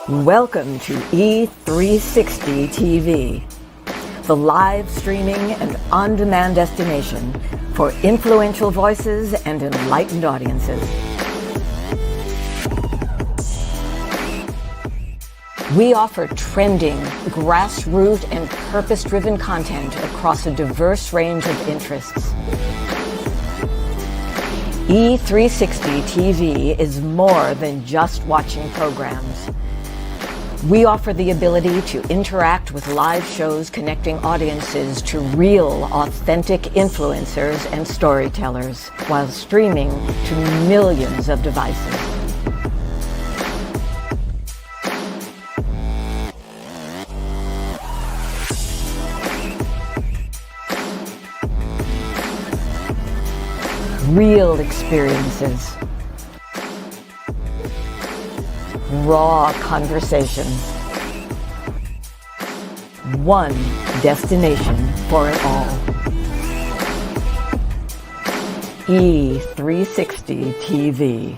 Welcome to E360 TV, the live streaming and on-demand destination for influential voices and enlightened audiences. We offer trending, grassroots, and purpose-driven content across a diverse range of interests. E360 TV is more than just watching programs. We offer the ability to interact with live shows connecting audiences to real, authentic influencers and storytellers while streaming to millions of devices. Real experiences. Raw conversation. One destination for it all. E360 TV.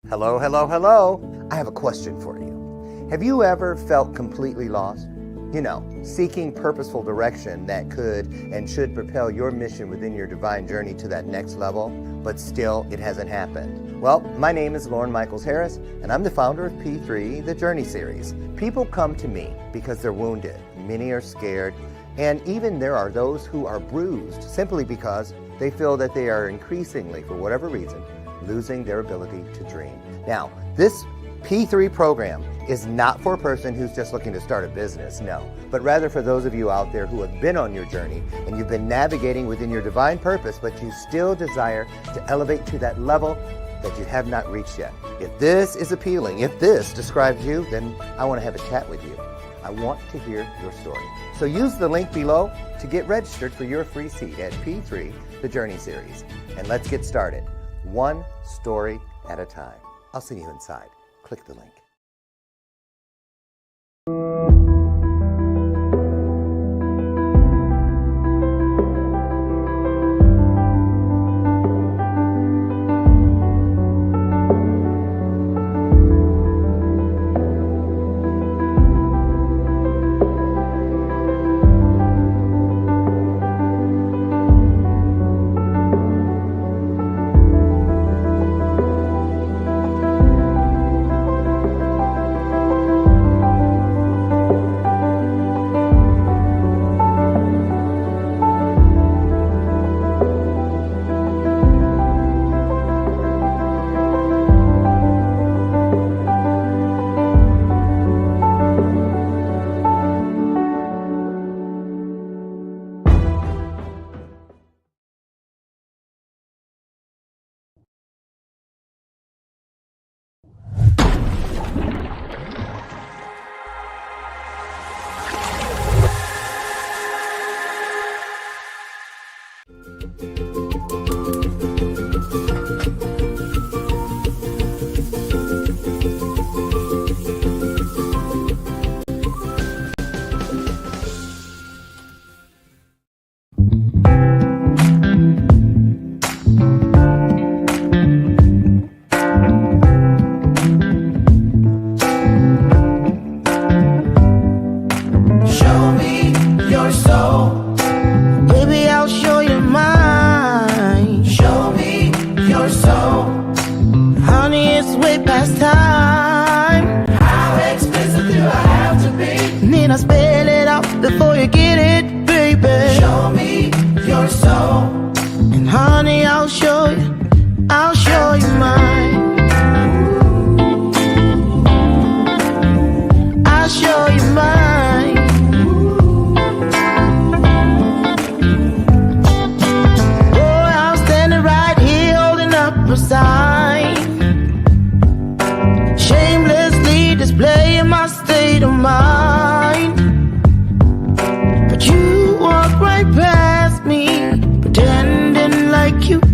Hello, hello, hello. I have a question for you. Have you ever felt completely lost? You know, seeking purposeful direction that could and should propel your mission within your divine journey to that next level, but still it hasn't happened. Well, my name is Lauren Michaels Harris, and I'm the founder of P3, the Journey series. People come to me because they're wounded. Many are scared, and even there are those who are bruised simply because they feel that they are increasingly, for whatever reason, losing their ability to dream. Now, this P3 program is not for a person who's just looking to start a business, no, but rather for those of you out there who have been on your journey and you've been navigating within your divine purpose, but you still desire to elevate to that level that you have not reached yet. If this is appealing, if this describes you, then I want to have a chat with you. I want to hear your story. So use the link below to get registered for your free seat at P3, the Journey series. And let's get started, one story at a time. I'll see you inside. Click the link.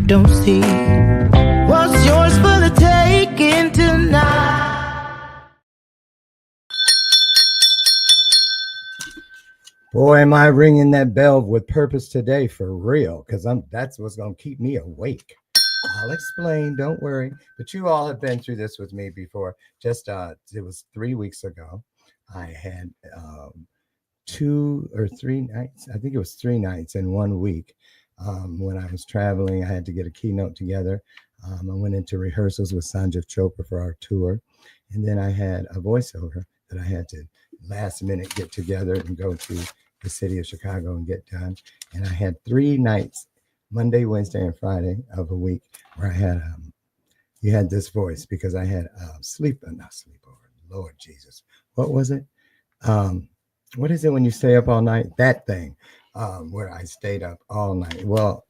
Don't see what's yours for the taking tonight. Boy, am I ringing that bell with purpose today for real, because that's what's going to keep me awake. I'll explain, don't worry. But you all have been through this with me before. Just it was 3 weeks ago. I had 2 or 3 nights. I think it was 3 nights in 1 week. When I was traveling, I had to get a keynote together. I went into rehearsals with Sanjeev Chopra for our tour. And then I had a voiceover that I had to last minute get together and go to the city of Chicago and get done. And I had 3 nights, Monday, Wednesday, and Friday of a week, where I had you had this voice because I had not sleepover. Lord Jesus, what was it? What is it when you stay up all night? That thing, where I stayed up all night. Well,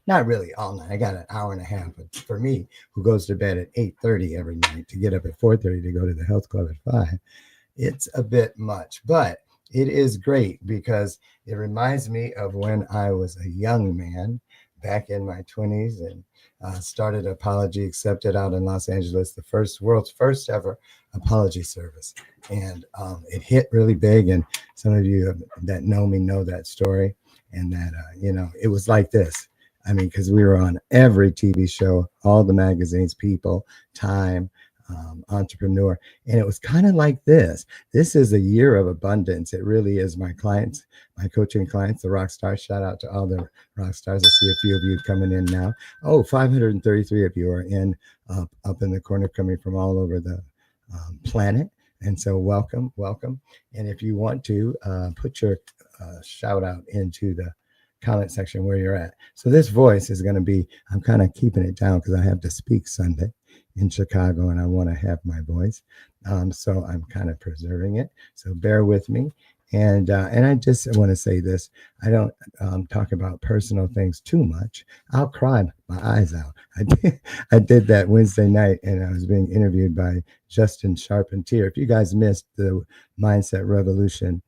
not really all night. I got an hour and a half. But for me, who goes to bed at 8:30 every night to get up at 4:30 to go to the health club at 5, it's a bit much. But it is great because it reminds me of when I was a young man back in my 20s and started Apology Accepted out in Los Angeles, the world's first ever apology service. And it hit really big. And some of you that know me know that story. And that, it was like this. I mean, because we were on every TV show, all the magazines, People, Time, Entrepreneur. And it was kind of like this. This is a year of abundance. It really is. My clients, my coaching clients, the rock stars. Shout out to all the rock stars. I see a few of you coming in now. 533 of you are in up in the corner, coming from all over the planet. And so welcome. And if you want to put your shout out into the comment section where you're at. So this voice is going to be, I'm kind of keeping it down because I have to speak Sunday in Chicago and I want to have my voice. So I'm kind of preserving it. So bear with me. And I just want to say this. I don't talk about personal things too much. I'll cry my eyes out. I did that Wednesday night and I was being interviewed by Justin Charpentier. If you guys missed the Mindset Revolution,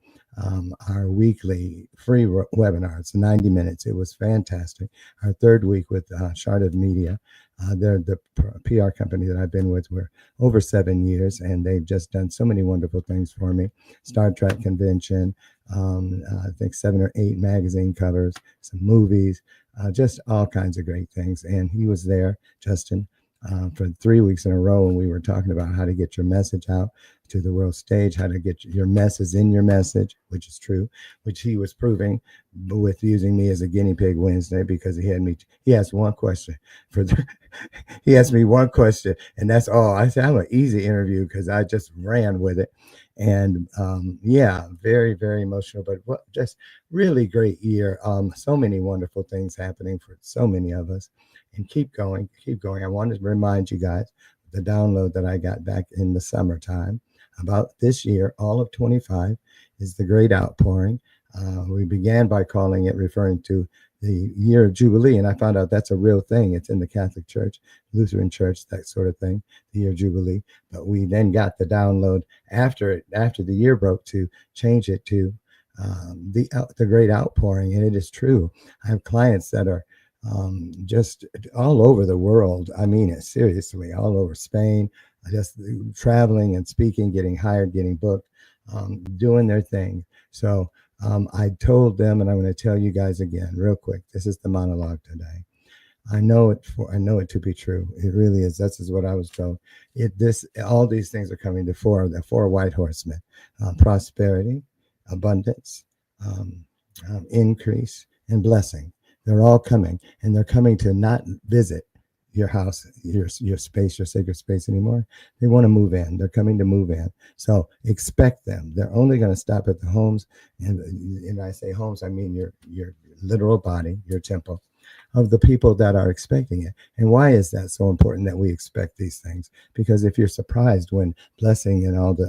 our weekly free webinar, it's 90 minutes. It was fantastic. Our 3rd week with Sharded Media. They're the PR company that I've been with for over 7 years, and they've just done so many wonderful things for me. Star Trek convention, I think 7 or 8 magazine covers, some movies, just all kinds of great things. And he was there, Justin, for 3 weeks in a row, and we were talking about how to get your message out to the world stage, how to get your message in your message, which is true, which he was proving with using me as a guinea pig Wednesday, because he asked one question he asked me one question and that's all. I said, I'm an easy interview because I just ran with it. And very, very emotional, but just really great year. So many wonderful things happening for so many of us. And keep going. I wanted to remind you guys the download that I got back in the summertime about this year, all of 25, is the Great Outpouring. We began by referring to the year of Jubilee, and I found out that's a real thing. It's in the Catholic Church, Lutheran Church, that sort of thing, the year of Jubilee. But we then got the download after the year broke to change it to the Great Outpouring, and it is true. I have clients that are just all over the world. I mean it seriously, all over Spain, just traveling and speaking, getting hired, getting booked, doing their thing. So I told them, and I'm going to tell you guys again real quick, this is the monologue today. I know it to be true. It really is. This is what I was told. All these things are coming to the 4 white horsemen: prosperity, abundance, increase, and blessing. They're all coming, and they're coming to not visit your house, your space, your sacred space anymore. They want to move in. They're coming to move in. So expect them. They're only going to stop at the homes, and I say homes, I mean your literal body, your temple, of the people that are expecting it. And why is that so important that we expect these things? Because if you're surprised when blessing and all the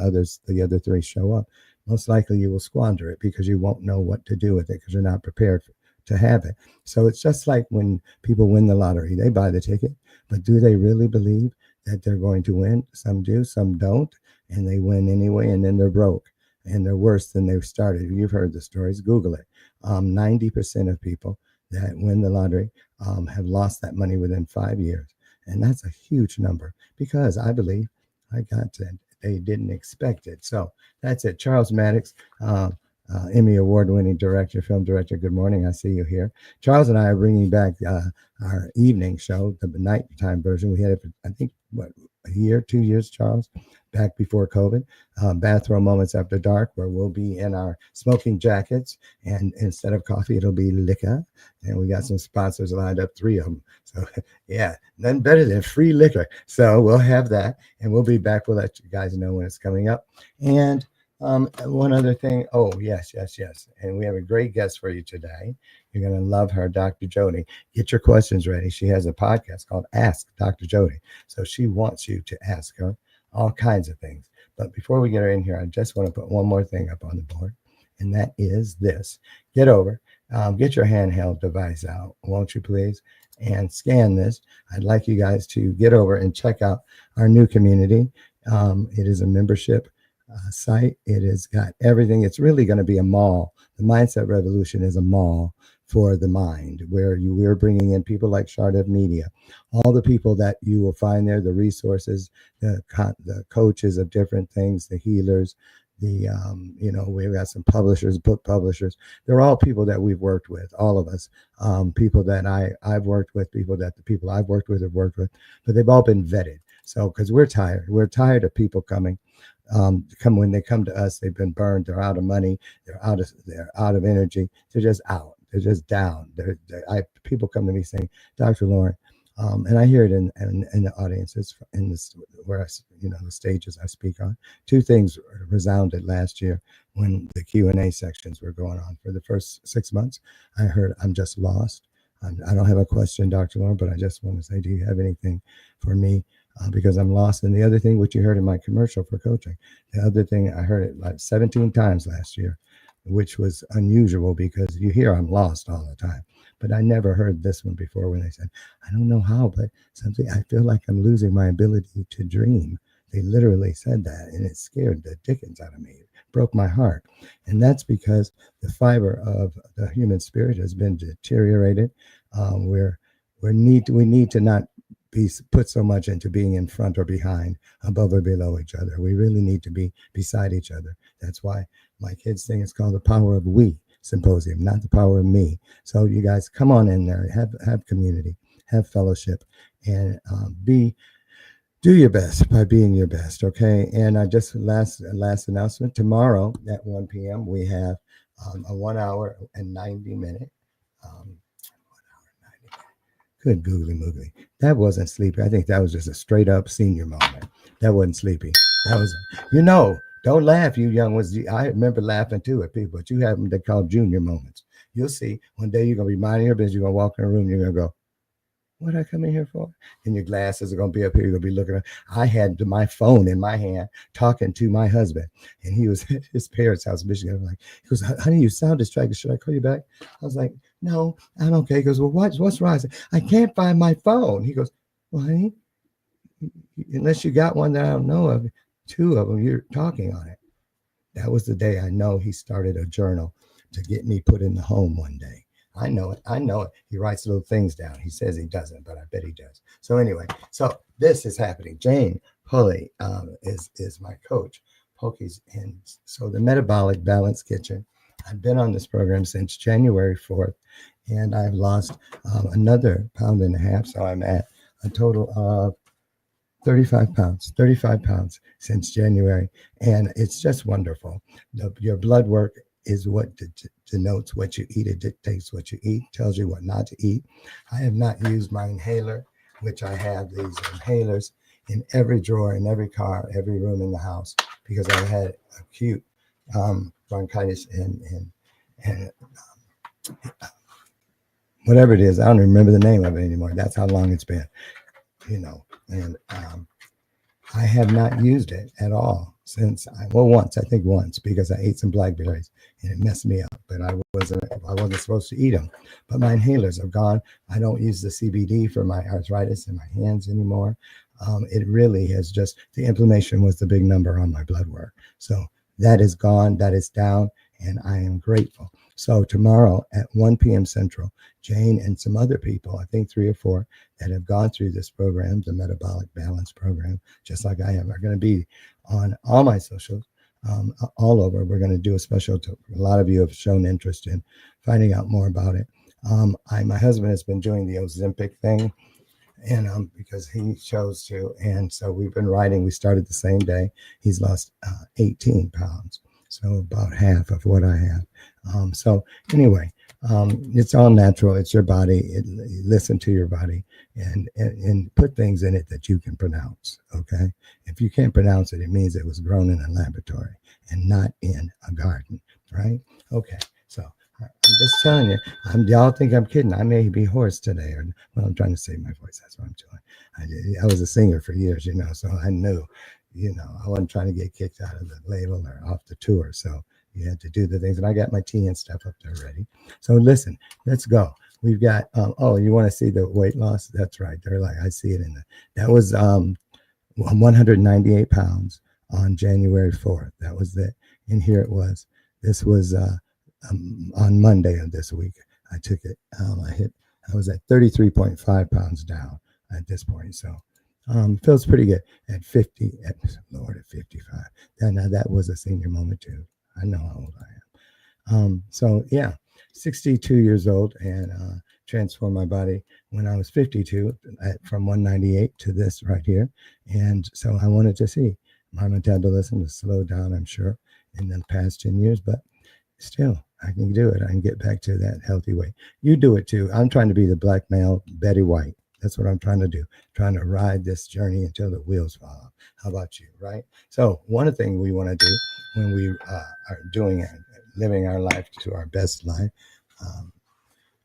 other 3 show up, most likely you will squander it because you won't know what to do with it because you're not prepared to have it. So it's just like when people win the lottery, they buy the ticket, but do they really believe that they're going to win? Some do, some don't, and they win anyway, and then they're broke and they're worse than they started. You've heard the stories, Google it. 90% of people that win the lottery have lost that money within 5 years. And that's a huge number because I believe they didn't expect it. So that's it. Charles Maddox, Emmy award-winning director, film director. Good morning. I see you here. Charles and I are bringing back our evening show, the nighttime version. We had it for, I think, what, a year, 2 years, Charles, back before COVID. Bathrobe Moments After Dark, where we'll be in our smoking jackets, and instead of coffee, it'll be liquor. And we got some sponsors lined up, 3 of them. So yeah, nothing better than free liquor. So we'll have that, and we'll be back. We'll let you guys know when it's coming up. And one other thing. Oh, yes. And we have a great guest for you today. You're going to love her, Dr. Jody. Get your questions ready. She has a podcast called Ask Dr. Jody. So she wants you to ask her all kinds of things. But before we get her in here, I just want to put one more thing up on the board, and that is this. Get your handheld device out, won't you please, and scan this. I'd like you guys to get over and check out our new community. It is a membership site. It has got everything. It's really going to be a mall. The Mindset Revolution is a mall for the mind, where we're bringing in people like Shardev Media, all the people that you will find there, the resources, the coaches of different things, the healers, we've got some publishers, book publishers. They're all people that we've worked with, all of us, people that I've worked with, people that the people I've worked with have worked with, but they've all been vetted. So, because we're tired of people coming. When they come to us, they've been burned. They're out of money. They're out of energy. They're just out. They're just down. People come to me saying, Dr. Lauren, and I hear it in the audiences, in this where the stages I speak on. 2 things resounded last year when the Q&A sections were going on. For the first 6 months, I heard, I'm just lost. I don't have a question, Dr. Lauren, but I just want to say, do you have anything for me? Because I'm lost. And the other thing, which you heard in my commercial for coaching, the other thing, I heard it like 17 times last year, which was unusual because you hear I'm lost all the time. But I never heard this one before, when they said, I don't know how, but something, I feel like I'm losing my ability to dream. They literally said that, and it scared the dickens out of me. It broke my heart. And that's because the fiber of the human spirit has been deteriorated. We need to not put so much into being in front or behind, above or below each other. We really need to be beside each other. That's why my kids' thing is called the Power of We Symposium, not the Power of Me. So you guys come on in there, have community, have fellowship, and do your best by being your best. Okay. And I just last announcement, tomorrow at 1 p.m. we have a 1 hour and 90 minute. Good googly moogly. That wasn't sleepy. I think that was just a straight up senior moment. That wasn't sleepy. That was, don't laugh, you young ones. I remember laughing too at people, but you have them, they call junior moments. You'll see one day you're going to be minding your business. You're going to walk in a room. You're going to go, what I come in here for? And your glasses are going to be up here. You're going to be looking at. I had my phone in my hand talking to my husband, and he was at his parents' house in Michigan. I'm like, he goes, honey, you sound distracted. Should I call you back? I was like, no, I'm okay. He goes, well, what's wrong? I said, I can't find my phone. He goes, well, honey, unless you got one that I don't know of, 2 of them, you're talking on it. That was the day I know he started a journal to get me put in the home one day. I know it. He writes little things down. He says he doesn't, but I bet he does. So anyway, so this is happening. Jane Pulley is my coach. Pokey's in. So the Metabolic Balance Kitchen. I've been on this program since January 4th, and I've lost another 1.5 pounds. So I'm at a total of 35 pounds since January. And it's just wonderful. Your blood work is what denotes what you eat. It dictates what you eat, tells you what not to eat. I have not used my inhaler, which I have these inhalers in every drawer, in every car, every room in the house, because I had acute bronchitis and whatever it is. I don't remember the name of it anymore. That's how long it's been, and I have not used it at all since once, because I ate some blackberries and it messed me up, but I wasn't supposed to eat them. But my inhalers are gone. I don't use the CBD for my arthritis in my hands anymore. It really has just, the inflammation was the big number on my blood work. So that is gone, that is down, and I am grateful. So tomorrow at 1 p.m. Central, Jane and some other people, I think 3 or 4, that have gone through this program, the Metabolic Balance Program, just like I am, are going to be on all my socials. all over. We're going to do a special. A lot of you have shown interest in finding out more about it. My husband has been doing the Ozempic thing, and because he chose to, and so we've been riding. We started the same day. He's lost 18 pounds, so about half of what I have. So anyway, it's all natural. It's your body. Listen to your body and put things in it that you can pronounce. Okay, if you can't pronounce it, it means it was grown in a laboratory and not in a garden, right? Okay, so I'm just telling you. Y'all think I'm kidding. I may be hoarse today, or well, I'm trying to save my voice. That's what I'm doing. I was a singer for years, so I knew, I wasn't trying to get kicked out of the label or off the tour. So you had to do the things, and I got my tea and stuff up there ready. So listen, let's go. We've got. You want to see the weight loss? That's right. They're like, I see it in the. That was 198 pounds on January 4th. That was it. And here it was. This was on Monday of this week. I took it. I was at 33.5 pounds down at this point. So feels pretty good at 50. At 55. Now that was a senior moment too. I know how old I am. So yeah, 62 years old, and transformed my body when I was 52 from 198 to this right here. And so I wanted to see my metabolism has slowed down, I'm sure, in the past 10 years, but still I can do it. I can get back to that healthy weight. You do it too. I'm trying to be the black male Betty White. That's what I'm trying to do. Trying to ride this journey until the wheels fall off. How about you, right? So one of the things we want to do when we are living our life to our best life,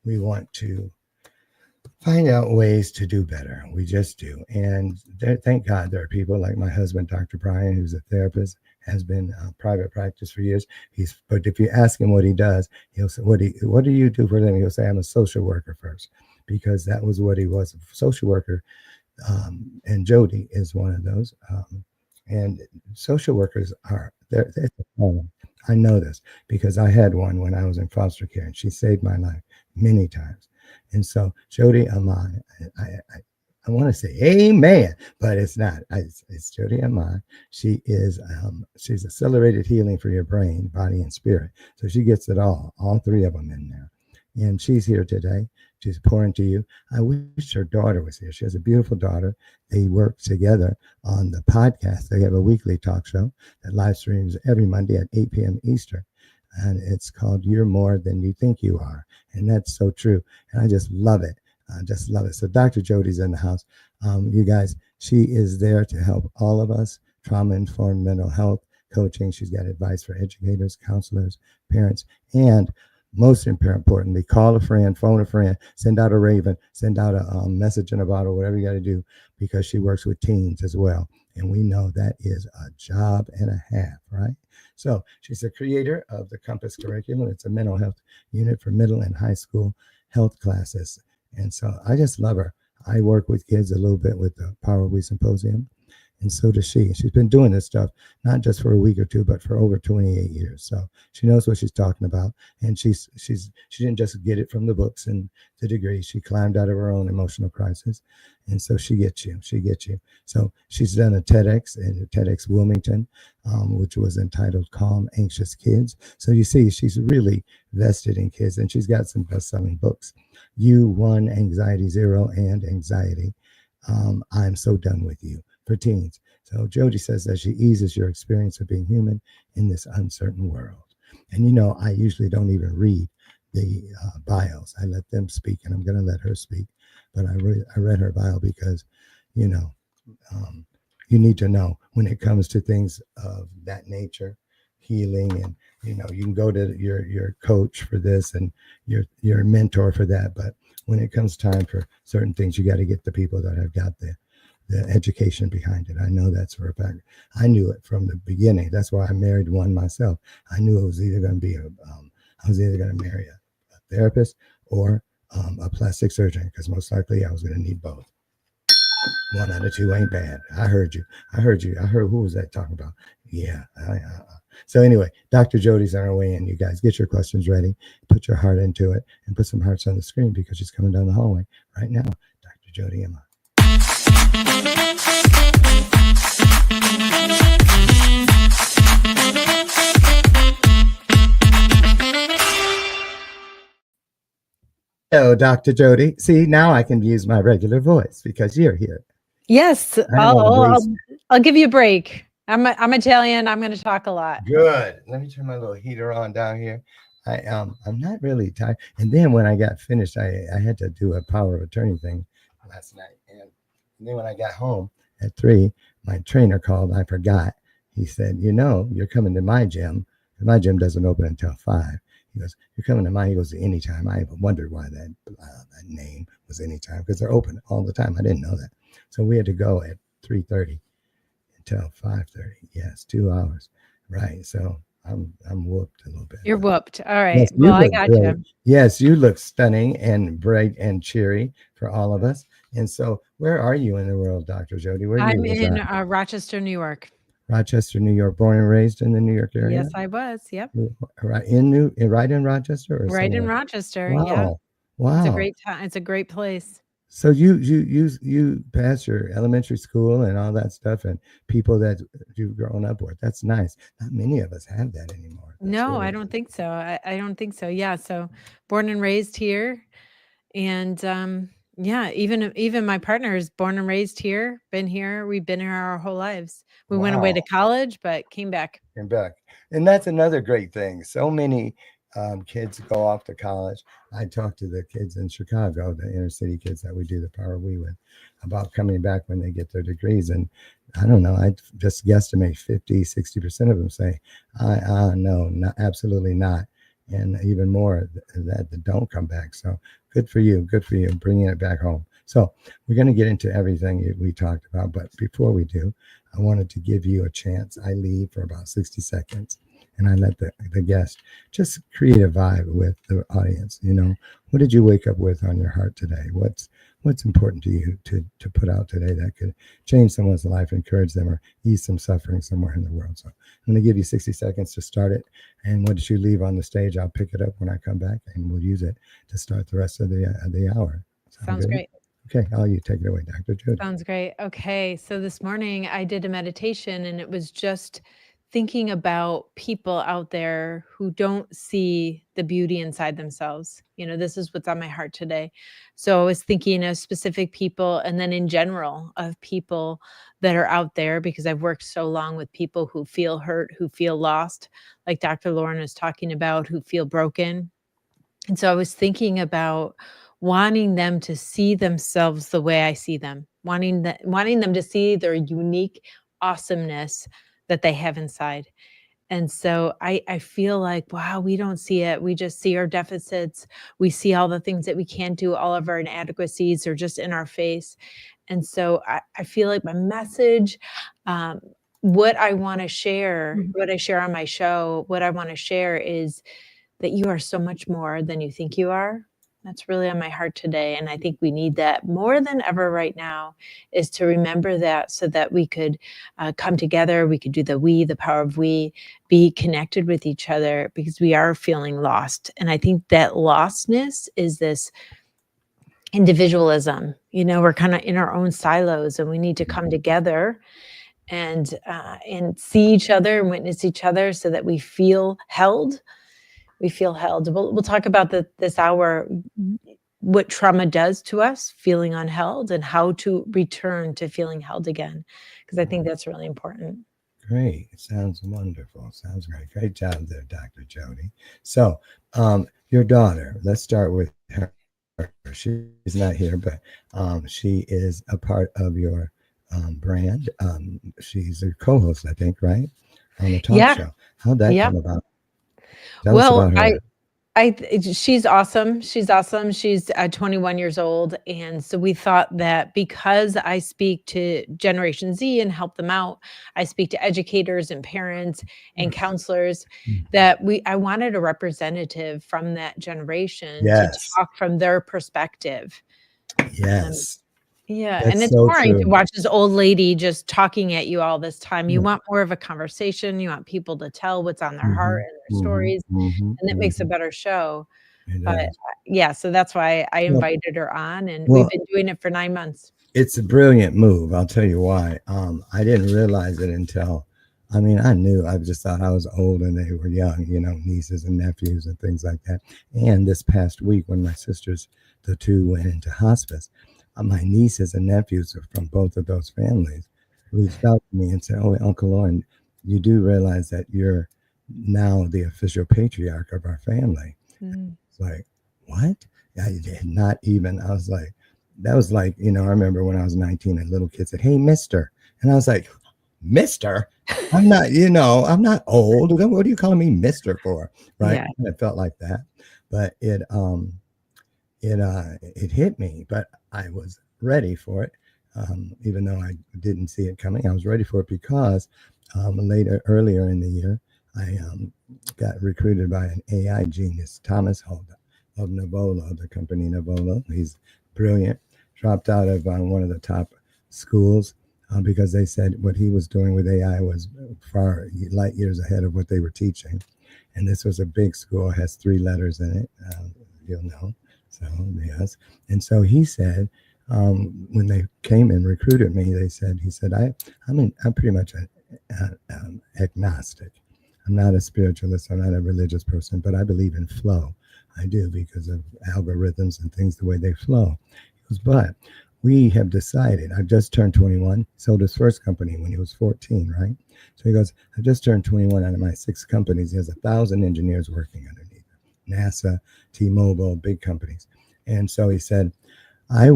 we want to find out ways to do better. We just do. And thank God there are people like my husband, Dr. Brian, who's a therapist, has been private practice for years. But if you ask him what he does, he'll say, what do you do for a living? He'll say, I'm a social worker first, because that was what he was, a social worker. And Jody is one of those. And social workers they're I know this because I had one when I was in foster care, and she saved my life many times. And so JODI AMAN, I want to say amen, but it's not. It's JODI AMAN. She is she's accelerated healing for your brain, body, and spirit. So she gets it all three of them in there. And she's here today. She's pouring to you. I wish her daughter was here. She has a beautiful daughter. They work together on the podcast. They have a weekly talk show that live streams every Monday at 8 p.m. Eastern. And it's called You're More Than You Think You Are. And that's so true. And I just love it. I just love it. So Dr. Jody's in the house. You guys, she is there to help all of us. Trauma-informed mental health coaching. She's got advice for educators, counselors, parents, and most importantly, call a friend, phone a friend, send out a raven, send out a message in a bottle, whatever you got to do, because she works with teens as well. And we know that is a job and a half, right? So she's the creator of the Compass curriculum. It's a mental health unit for middle and high school health classes. And so I just love her. I work with kids a little bit with the Power We Symposium. And so does she. She's been doing this stuff, not just for a week or two, but for over 28 years. So she knows what she's talking about. And she didn't just get it from the books and the degree. She climbed out of her own emotional crisis. And so she gets you. She gets you. So she's done a TEDx and a TEDx Wilmington, which was entitled Calm Anxious Kids. So you see, she's really vested in kids. And she's got some best-selling books. You Won Anxiety Zero and Anxiety. I'm So Done With You. For teens. So Jody says that she eases your experience of being human in this uncertain world. And I usually don't even read the bios. I let them speak, and I'm going to let her speak. But I read her bio because, you need to know when it comes to things of that nature, healing, and you can go to your coach for this and your mentor for that. But when it comes time for certain things, you got to get the people that have got the education behind it. I know that's for a fact. I knew it from the beginning. That's why I married one myself. I knew it was either going to be I was either going to marry a therapist or a plastic surgeon, because most likely I was going to need both. One out of two ain't bad. I heard you. I heard who was that talking about? Yeah. So anyway, Dr. Jody's on her way in. You guys get your questions ready. Put your heart into it and put some hearts on the screen, because she's coming down the hallway right now. Dr. Jody AMAN. Hello, Dr. Jody. See, now I can use my regular voice because you're here. Yes, I don't wanna waste- I'll give you a break. I'm Italian. I'm going to talk a lot. Good. Let me turn my little heater on down here. I'm not really tired. And then when I got finished, I had to do a power of attorney thing last night. And then when I got home at 3, my trainer called. I forgot. He said, you're coming to my gym. My gym doesn't open until 5. He goes, you're coming to mine. He goes, anytime. I wondered why that name was anytime, because they're open all the time. I didn't know that. So we had to go at 3:30 until 5:30. Yes, 2 hours. Right. So I'm whooped a little bit. You're whooped. All right. Yes, Well, I got great. you. Yes, you look stunning and bright and cheery for all of us. And so where are you in the world, Dr. Jody? Where I'm you in reside? Rochester, New York. Rochester, New York, born and raised in the New York area? Yes, I was. Yep. Right in Rochester or Right in somewhere? Rochester. Wow. Yeah. Wow. It's a great time. It's a great place. So you passed your elementary school and all that stuff, and people that you've grown up with. That's nice. Not many of us have that anymore. That's No, really I don't think so. I don't think so. Yeah. So born and raised here. And yeah, even my partner is born and raised here, been here. We've been here our whole lives. We went away to Wow. college, but came back. Came back. And that's another great thing. So many kids go off to college. I talk to the kids in Chicago, the inner city kids that we do the Power We with, about coming back when they get their degrees. And I don't know, I just guesstimate 50-60% of them say, no, absolutely not. And even more that don't come back. So good for you, bringing it back home. So we're going to get into everything we talked about. But before we do, I wanted to give you a chance. I leave for about 60 seconds. And I let the guest just create a vibe with the audience. What did you wake up with on your heart today? What's important to you to put out today that could change someone's life, encourage them, or ease some suffering somewhere in the world? So I'm going to give you 60 seconds to start it. And what did you leave on the stage? I'll pick it up when I come back, and we'll use it to start the rest of the hour. Sounds great. Okay, you take it away, Dr. Jody. Sounds great. Okay, so this morning I did a meditation, and it was just thinking about people out there who don't see the beauty inside themselves. This is what's on my heart today. So I was thinking of specific people, and then in general of people that are out there, because I've worked so long with people who feel hurt, who feel lost, like Dr. Lauren was talking about, who feel broken. And so I was thinking about wanting them to see themselves the way I see them, wanting them to see their unique awesomeness that they have inside. And so I feel like, wow, we don't see it. We just see our deficits. We see all the things that we can't do. All of our inadequacies are just in our face. And so I feel like my message, what I want to share, what I share on my show, what I want to share is that you are so much more than you think you are. That's really on my heart today. And I think we need that more than ever right now, is to remember that, so that we could come together. We could do the power of we, be connected with each other, because we are feeling lost. And I think that lostness is this individualism. We're kind of in our own silos, and we need to come together and see each other and witness each other, so that we feel held. We'll talk about this hour, what trauma does to us, feeling unheld, and how to return to feeling held again, because I think that's really important. Great. Sounds wonderful. Sounds great. Great job there, Dr. Jody. So your daughter, let's start with her. She's not here, but she is a part of your brand. She's a co-host, I think, right? On the talk show. How'd that come about? Tell us about her. She's awesome. She's 21 years old. And so we thought that because I speak to Generation Z and help them out, I speak to educators and parents and counselors, that I wanted a representative from that generation to talk from their perspective. Yes. Yeah. That's and it's so boring true. to watch this old lady just talking at you all this time. You want more of a conversation. You want people to tell what's on their heart and their stories. And that makes a better show. But yeah, so that's why I invited her on, and we've been doing it for 9 months. It's a brilliant move. I'll tell you why. I didn't realize it until, I knew, I just thought I was old and they were young, nieces and nephews and things like that. And this past week, when my sister's the two went into hospice. My nieces and nephews are from both of those families reached out to me and said, "Oh, Uncle Lauren, you do realize that you're now the official patriarch of our family." Mm. It's like, what? I did not even, I was like, that was like, I remember when I was 19 and little kids said, "Hey, mister." And I was like, "Mister? I'm not, I'm not old. What are you calling me mister for?" Right. Yeah. And it felt like that. But it hit me, but I was ready for it. Even though I didn't see it coming, I was ready for it because earlier in the year, I got recruited by an AI genius, Thomas Holder of Navola, the company Navola. He's brilliant. Dropped out of one of the top schools because they said what he was doing with AI was far light years ahead of what they were teaching. And this was a big school, has 3 letters in it, you'll know. So, yes. And so he said, when they came and recruited me, he said, I'm pretty much an agnostic. I'm not a spiritualist. I'm not a religious person, but I believe in flow. I do, because of algorithms and things, the way they flow. He goes, but we have decided, I've just turned 21, sold his first company when he was 14, right? So he goes, I just turned 21 out of my 6 companies. He has 1,000 engineers working underneath him. NASA, T-Mobile, big companies. And so he said, I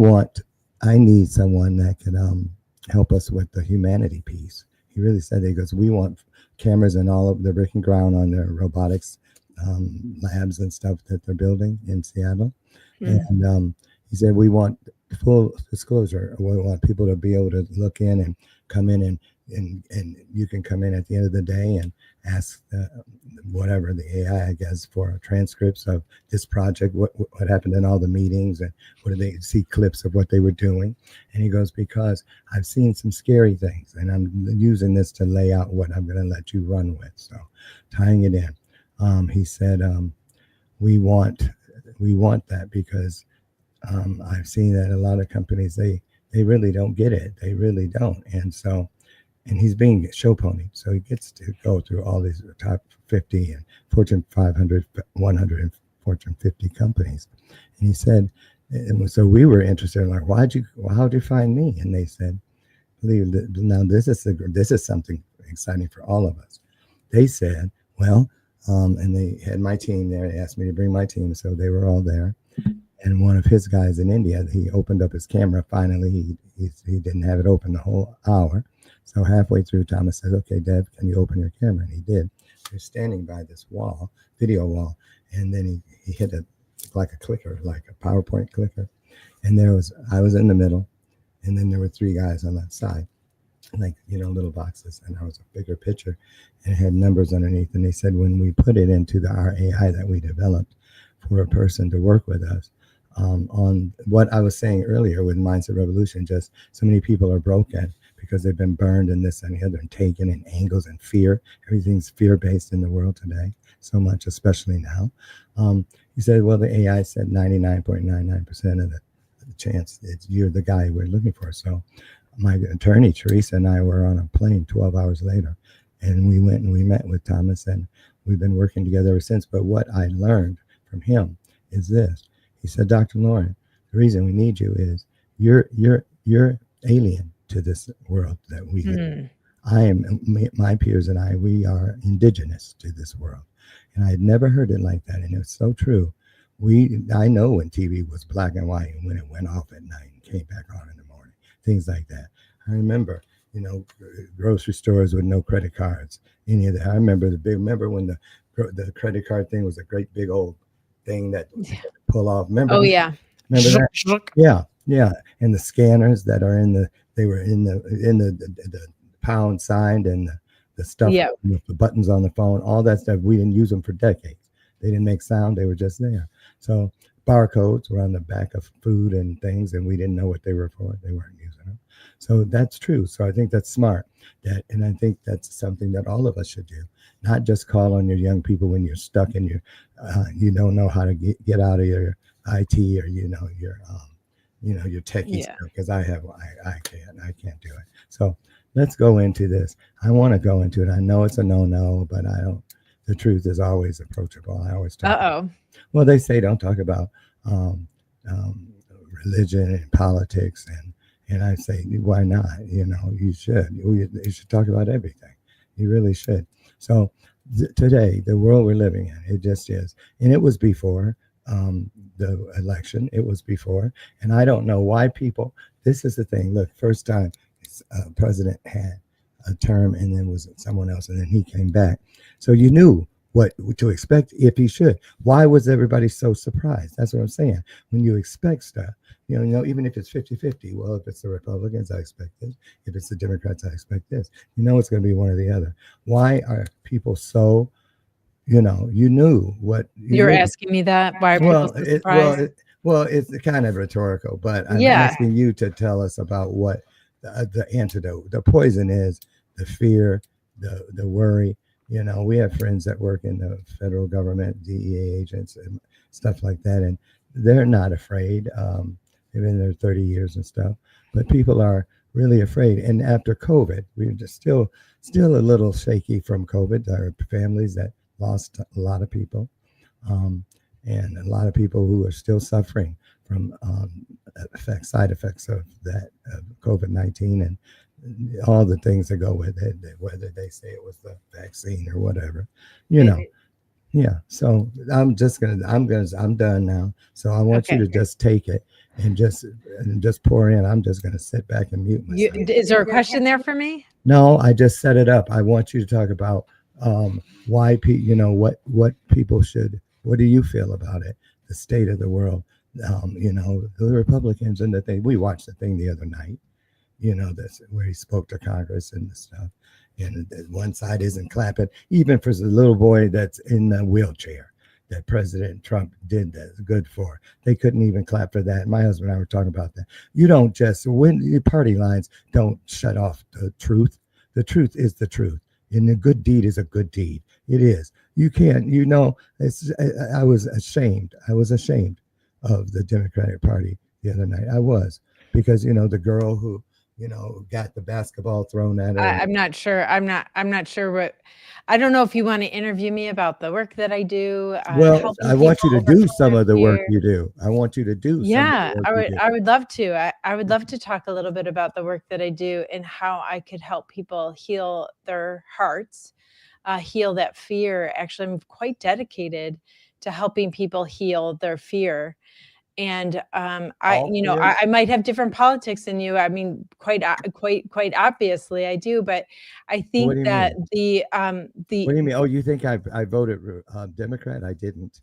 need someone that can help us with the humanity piece. He really said, he goes, we want cameras in all of the brick and ground on their robotics labs and stuff that they're building in Seattle. And he said, we want full disclosure. We want people to be able to look in and come in and you can come in at the end of the day and ask whatever the AI, I guess, for transcripts of this project, what happened in all the meetings, and what did they see clips of what they were doing. And he goes, because I've seen some scary things and I'm using this to lay out what I'm going to let you run with. So tying it in, he said, we want that because I've seen that a lot of companies, they really don't get it. They really don't. And so, and he's being show pony. So he gets to go through all these top 50 and Fortune 500, 100 and Fortune 50 companies. And he said, and so we were interested in like, how'd you find me? And they said, now this is something exciting for all of us. They said, well, and they had my team there. They asked me to bring my team. So they were all there. And one of his guys in India, he opened up his camera. Finally, he didn't have it open the whole hour. So halfway through, Thomas says, "Okay, Deb, can you open your camera?" And he did. He was standing by this wall, video wall, and then he hit it like a clicker, like a PowerPoint clicker. And I was in the middle, and then there were 3 guys on that side, like, little boxes. And there was a bigger picture, and it had numbers underneath. And they said, when we put it into our AI that we developed for a person to work with us, on what I was saying earlier with Mindset Revolution, just so many people are broken because they've been burned in this and the other and taken in angles and fear. Everything's fear-based in the world today, so much, especially now. He said, well, the AI said 99.99% of the chance you're the guy we're looking for. So my attorney, Teresa, and I were on a plane 12 hours later, and we went and we met with Thomas, and we've been working together ever since. But what I learned from him is this. He said, Dr. Lauren, the reason we need you is you're alien to this world that we live in. My peers and we are indigenous to this world. And I had never heard it like that. And it's so true. I know when TV was black and white and when it went off at night and came back on in the morning, things like that. I remember, grocery stores with no credit cards, any of that. I remember when the credit card thing was a great big old thing that pull off. Remember? Oh, yeah. Remember that? Yeah. And the scanners that are they were in the pound sign and the stuff with the buttons on the phone, all that stuff. We didn't use them for decades. They didn't make sound. They were just there. So barcodes were on the back of food and things, and we didn't know what they were for. They weren't using them. So that's true. So I think that's smart. And I think that's something that all of us should do. Not just call on your young people when you're stuck and you don't know how to get out of your IT or your techie stuff, because I can't do it. So let's go into this. I want to go into it. I know it's a no, but I don't. The truth is always approachable. I always talk. Well, they say don't talk about um, religion and politics, and I say, why not? You should. You should talk about everything. You really should. So today, the world we're living in, it just is, and it was before the election. It was before, and I don't know why people. This is the thing. Look, first time president had a term, and then was someone else, and then he came back. So you knew what to expect if he should. Why was everybody so surprised? That's what I'm saying. When you expect stuff, even if it's 50-50, well, if it's the Republicans, I expect this. If it's the Democrats, I expect this. It's going to be one or the other. Why are people so, you knew what You're knew. asking me that? Why are people so surprised? Well, it's kind of rhetorical, but I'm Yeah. asking you to tell us about what the antidote, the poison is, the fear, the worry. We have friends that work in the federal government, DEA agents and stuff like that, and they're not afraid. They've been there 30 years and stuff, but people are really afraid. And after COVID, we're just still a little shaky from COVID. There are families that lost a lot of people, and a lot of people who are still suffering from side effects of that COVID-19 and all the things that go with it, whether they say it was the vaccine or whatever, Yeah. So I'm done now. So I want you to just take it and just pour in. I'm just going to sit back and mute myself. Is there a question there for me? No, I just set it up. I want you to talk about why what people should. What do you feel about it? The state of the world. The Republicans and the thing. We watched the thing the other night. That's where he spoke to Congress and the stuff. And one side isn't clapping, even for the little boy that's in the wheelchair that President Trump did that's good for. They couldn't even clap for that. My husband and I were talking about that. You don't just win. Your party lines don't shut off the truth. The truth is the truth. And a good deed is a good deed. It is. You can't, I was ashamed. I was ashamed of the Democratic Party the other night. I was, because, the girl who, got the basketball thrown at her. I'm not sure. I'm not sure what. I don't know if you want to interview me about the work that I do. Well, I want you to do some of the work you do. I want you to do. Yeah, I would love to. I would love to talk a little bit about the work that I do and how I could help people heal their hearts, heal that fear. Actually, I'm quite dedicated to helping people heal their fear. And I might have different politics than you. I mean, quite obviously I do, but I think that the what do you mean? Oh, you think I voted Democrat? I didn't.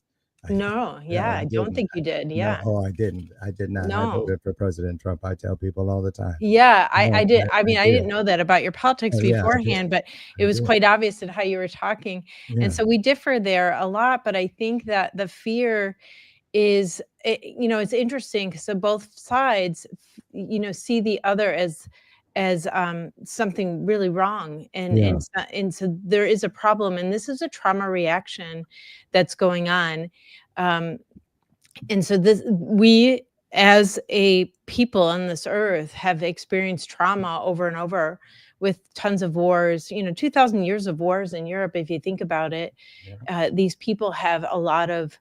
I don't think you did. Yeah. No, I didn't. I did not. No. I voted for President Trump. I tell people all the time. Yeah, I did. I mean, I didn't know that about your politics beforehand, but it was quite obvious in how you were talking. Yeah. And so we differ there a lot, but I think that the fear is, it's interesting because both sides, see the other as something really wrong, and so there is a problem, and this is a trauma reaction that's going on, and so we as a people on this earth have experienced trauma over and over with tons of wars, 2,000 years of wars in Europe. If you think about it, these people have a lot of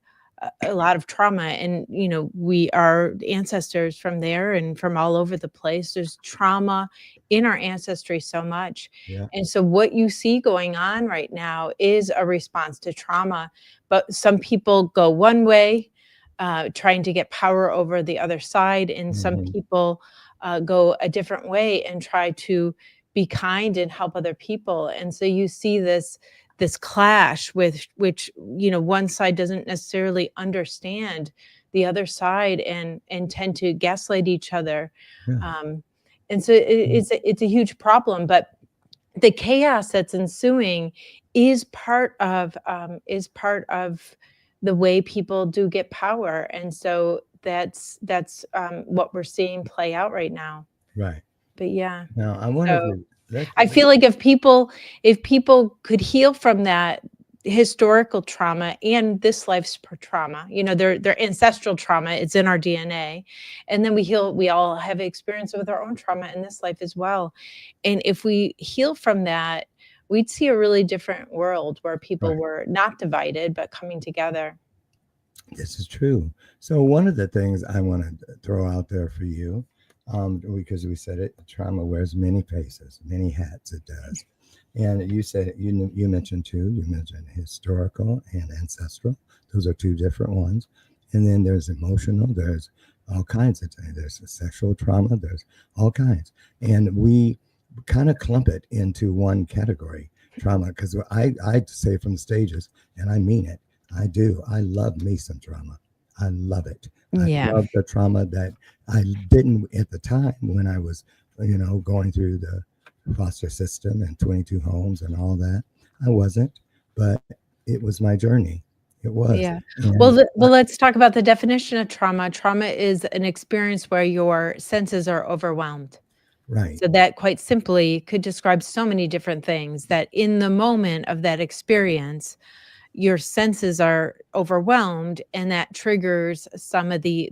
trauma, and we are ancestors from there and from all over the place. There's trauma in our ancestry so much. And so what you see going on right now is a response to trauma, but some people go one way, trying to get power over the other side, and some people go a different way and try to be kind and help other people. And so you see this clash with which one side doesn't necessarily understand the other side and tend to gaslight each other. And so it's a huge problem, but the chaos that's ensuing is part of the way people do get power. And so that's what we're seeing play out right now. Right. But yeah. Now I wonder I feel like if people could heal from that historical trauma and this life's trauma, their ancestral trauma, it's in our DNA, and then we all have experience with our own trauma in this life as well. And if we heal from that, we'd see a really different world where people were not divided but coming together. This is true. So one of the things I want to throw out there for you, because we said it, trauma wears many faces, many hats. It does. And you said you mentioned two. You mentioned historical and ancestral. Those are two different ones. And then there's emotional. There's all kinds of things. There's sexual trauma. There's all kinds. And we kind of clump it into one category, trauma. Because I say from the stages, and I mean it. I do. I love me some trauma. I love it. I Yeah. love the trauma that I didn't at the time when I was, going through the foster system and 22 homes and all that. I wasn't, but it was my journey. It was. Yeah. And Well, let's talk about the definition of trauma. Trauma is an experience where your senses are overwhelmed. right. So that quite simply could describe so many different things, that in the moment of that experience, your senses are overwhelmed, and that triggers some of the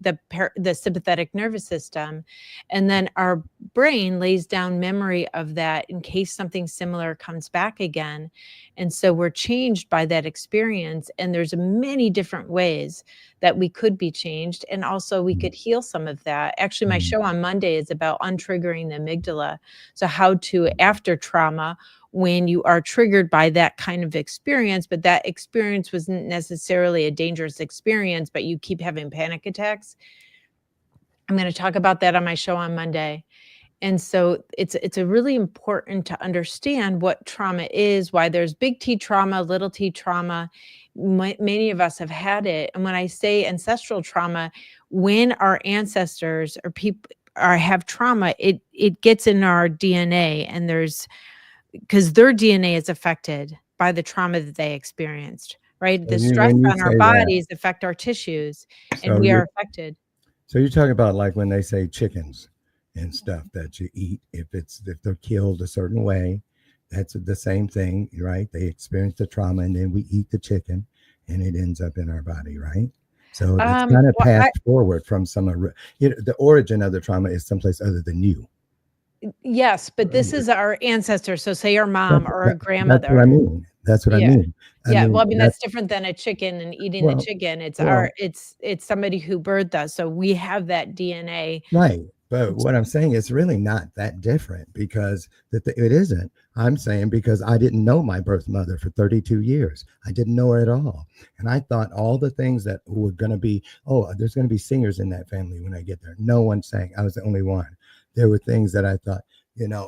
sympathetic nervous system, and then our brain lays down memory of that in case something similar comes back again. And so we're changed by that experience, and there's many different ways that we could be changed, and also we could heal some of that. Actually, my Mm. show on Monday is about untriggering the amygdala. So how to, after trauma, when you are triggered by that kind of experience, but that experience wasn't necessarily a dangerous experience, but you keep having panic attacks. I'm going to talk about that on my show on Monday. And so it's a really important to understand what trauma is, why there's big T trauma, little T trauma. Many of us have had it. And when I say ancestral trauma, when our ancestors or people have trauma, it gets in our DNA, and because their DNA is affected by the trauma that they experienced, right? So The stress when you on our say that, bodies affect our tissues, and so we you're are affected. so you're talking about like when they say chickens and stuff that you eat, if they're killed a certain way, that's the same thing, right? They experience the trauma and then we eat the chicken and it ends up in our body, right? So it's kind of Well, passed forward from the origin of the trauma is someplace other than you. yes, but this is our ancestors. So say our That's, mom or our that's what I grandmother. mean. That's what I Yeah. mean. I Yeah. Well, mean, I mean, that's different than a chicken and eating the well, chicken. It's well, it's somebody who birthed us. So we have that DNA. right. But what I'm saying is really not that different because it isn't. I'm saying because I didn't know my birth mother for 32 years. I didn't know her at all. And I thought all the things that were going to be, oh, there's going to be singers in that family when I get there. No one sang. I was the only one. There were things that I thought,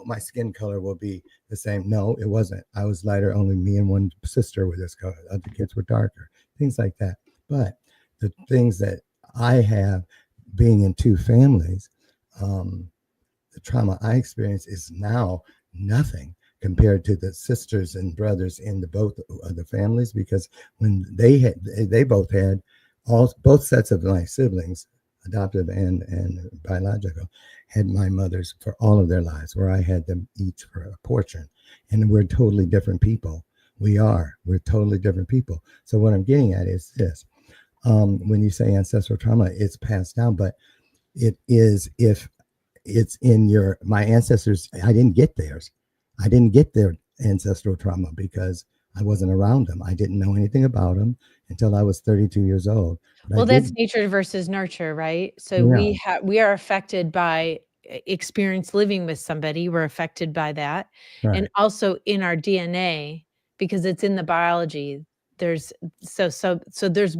my skin color will be the same. No, it wasn't. I was lighter. Only me and one sister were this color. Other kids were darker. Things like that. But the things that I have being in two families, the trauma I experience is now nothing compared to the sisters and brothers in both of the families, because when they both had both sets of my siblings, adoptive and biological, had my mothers for all of their lives, where I had them each for a portion, and we're totally different people. We're totally different people. So what I'm getting at is this: when you say ancestral trauma, it's passed down, but it is, if it's in my ancestors, I didn't get theirs. I didn't get their ancestral trauma because I wasn't around them. I didn't know anything about them until I was 32 years old. But Well, that's nature versus nurture, right? So yeah, we are affected by experience living with somebody. We're affected by that. right, And also in our DNA, because it's in the biology, there's there's